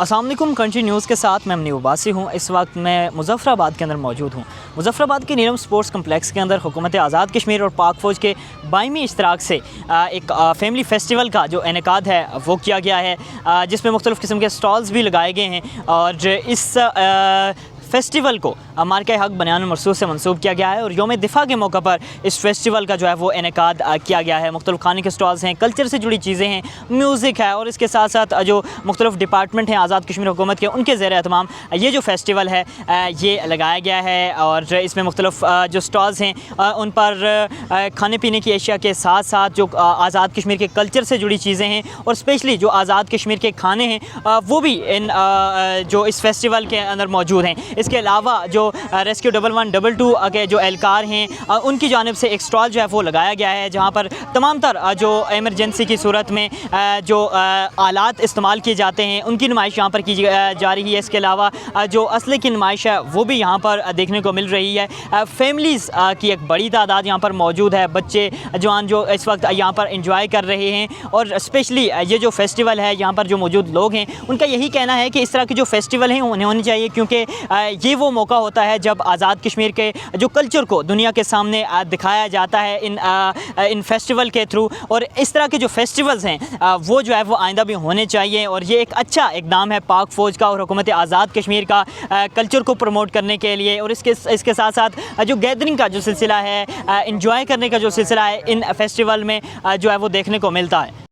अस्सलाम वालेकुम। Country news के साथ मैं मनीब अब्बासी हूँ। इस वक्त मैं मुज़फ़्फ़राबाद के अंदर मौजूद हूँ। मुज़फ़्फ़राबाद के नीलम स्पोर्ट्स कम्प्लेक्स के अंदर हुकूमत आज़ाद कश्मीर और पाक फ़ौज के बाइमी इश्तराक से एक फैमिली फ़ेस्टिवल का जो इनेकाद है वो किया गया है, जिसमें मुख्तलिफ़ किस्म के स्टॉल्स भी लगाए गए हैं और इस फेस्टिवल को मार्के हक बयान मरसूद से मंसूब किया गया है और यौम दिफा के मौके पर इस फेस्टिवल का जो है वो इनेकाद किया गया है। मुख्तलिफ़ खाने के स्टॉल्स हैं, कल्चर से जुड़ी चीज़ें हैं, म्यूज़िक है और इसके साथ साथ जो मुख्तलिफ़ डिपार्टमेंट हैं आज़ाद कश्मीर हुकूमत के, उनके ज़ेर एहतमाम ये जो फेस्टिवल है ये लगाया गया है। और इसमें मुख्तलिफ़ जो स्टॉल्स हैं उन पर खाने पीने की अशिया के साथ साथ जो आज़ाद कश्मीर के कल्चर से जुड़ी चीज़ें हैं और स्पेशली जो आज़ाद कश्मीर के खाने हैं वो भी इन जो इस फेस्टिवल के अंदर मौजूद हैं। इसके अलावा जो रेस्क्यू 1112 के जो एहलकार हैं उनकी जानिब से एक स्टॉल जो है वो लगाया गया है, जहाँ पर तमाम तर जो एमरजेंसी की सूरत में जो आलात इस्तेमाल किए जाते हैं उनकी नुमाइश यहाँ पर की जा रही है। इसके अलावा जो असले की नुमाइश है वो भी यहाँ पर देखने को मिल रही है। फैमिलीज़ की एक बड़ी तादाद यहाँ पर मौजूद है, बच्चे जवान जो इस वक्त यहाँ पर इंजॉय कर रहे हैं। और स्पेशली ये जो फेस्टिवल है यहाँ पर जो मौजूद लोग हैं उनका यही कहना है कि इस तरह के जो फेस्टिवल हैं उन्हें होनी चाहिए, क्योंकि ये वो मौका होता है जब आज़ाद कश्मीर के जो कल्चर को दुनिया के सामने दिखाया जाता है इन फेस्टिवल के थ्रू। और इस तरह के जो फेस्टिवल्स हैं वो जो है वो आइंदा भी होने चाहिए और ये एक अच्छा इक़दाम है पाक फ़ौज का और हुकूमत आज़ाद कश्मीर का कल्चर को प्रमोट करने के लिए। और इसके साथ साथ जो गैदरिंग का जो सिलसिला है, इंजॉय करने का जो सिलसिला है इन फेस्टिवल में जो है वो देखने को मिलता है।